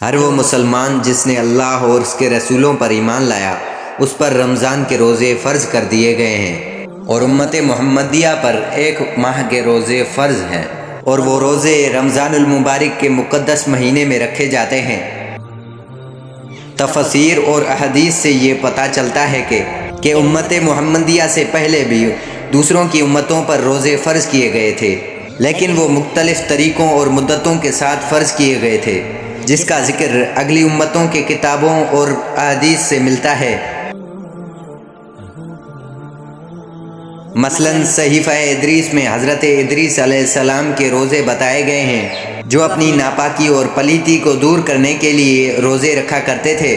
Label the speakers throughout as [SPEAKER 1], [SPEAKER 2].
[SPEAKER 1] ہر وہ مسلمان جس نے اللہ اور اس کے رسولوں پر ایمان لایا اس پر رمضان کے روزے فرض کر دیے گئے ہیں، اور امت محمدیہ پر ایک ماہ کے روزے فرض ہیں، اور وہ روزے رمضان المبارک کے مقدس مہینے میں رکھے جاتے ہیں۔ تفسیر اور احادیث سے یہ پتہ چلتا ہے کہ امت محمدیہ سے پہلے بھی دوسروں کی امتوں پر روزے فرض کیے گئے تھے، لیکن وہ مختلف طریقوں اور مدتوں کے ساتھ فرض کیے گئے تھے، جس کا ذکر اگلی امتوں کے کتابوں اور احادیث سے ملتا ہے۔ مثلاً صحیفہ ادریس میں حضرت ادریس علیہ السلام کے روزے بتائے گئے ہیں، جو اپنی ناپاکی اور پلیتی کو دور کرنے کے لیے روزے رکھا کرتے تھے۔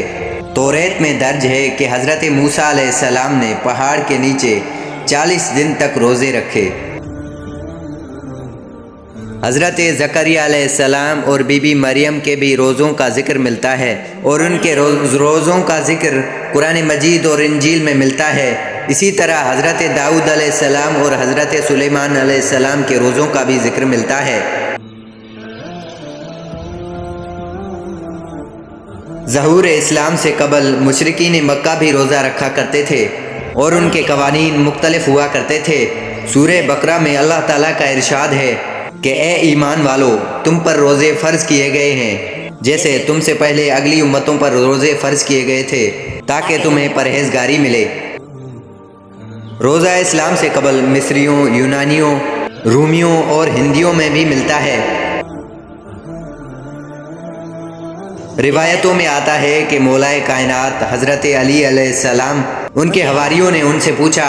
[SPEAKER 1] توریت میں درج ہے کہ حضرت موسیٰ علیہ السلام نے پہاڑ کے نیچے 40 دن تک روزے رکھے۔ حضرت زکریہ علیہ السلام اور بی بی مریم کے بھی روزوں کا ذکر ملتا ہے، اور ان کے روزوں کا ذکر قرآن مجید اور انجیل میں ملتا ہے۔ اسی طرح حضرت داؤد علیہ السلام اور حضرت سلیمان علیہ السلام کے روزوں کا بھی ذکر ملتا ہے۔ ظہور اسلام سے قبل مشرکین مکہ بھی روزہ رکھا کرتے تھے، اور ان کے قوانین مختلف ہوا کرتے تھے۔ سورہ بقرہ میں اللہ تعالیٰ کا ارشاد ہے کہ اے ایمان والو، تم پر روزے فرض کیے گئے ہیں جیسے تم سے پہلے اگلی امتوں پر روزے فرض کیے گئے تھے، تاکہ تمہیں پرہیزگاری ملے۔ روزہ اسلام سے قبل مصریوں، یونانیوں، رومیوں اور ہندیوں میں بھی ملتا ہے۔ روایتوں میں آتا ہے کہ مولا کائنات حضرت علی علیہ السلام ان کے حواریوں نے ان سے پوچھا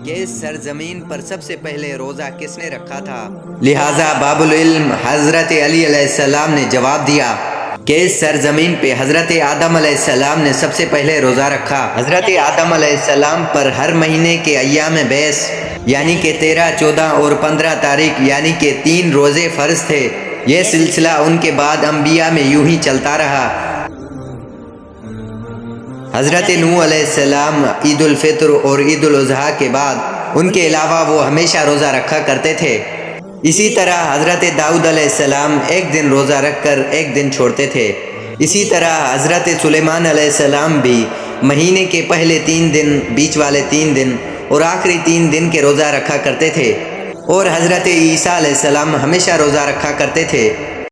[SPEAKER 1] کہ اس سرزمین پر سب سے پہلے روزہ کس نے رکھا تھا؟ لہٰذا باب العلم حضرت علی علیہ السلام نے جواب دیا کہ اس سرزمین پہ حضرت آدم علیہ السلام نے سب سے پہلے روزہ رکھا۔ حضرت آدم علیہ السلام پر ہر مہینے کے ایام بیس یعنی کہ 13، 14 اور 15 تاریخ یعنی کہ 3 روزے فرض تھے۔ یہ سلسلہ ان کے بعد انبیاء میں یوں ہی چلتا رہا۔ حضرت نوح علیہ السلام عید الفطر اور عید الاضحیٰ کے بعد ان کے علاوہ وہ ہمیشہ روزہ رکھا کرتے تھے۔ اسی طرح حضرت داؤد علیہ السلام ایک دن روزہ رکھ کر ایک دن چھوڑتے تھے۔ اسی طرح حضرت سلیمان علیہ السلام بھی مہینے کے پہلے 3 دن، بیچ والے 3 دن اور آخری 3 دن کے روزہ رکھا کرتے تھے، اور حضرت عیسیٰ علیہ السلام ہمیشہ روزہ رکھا کرتے تھے۔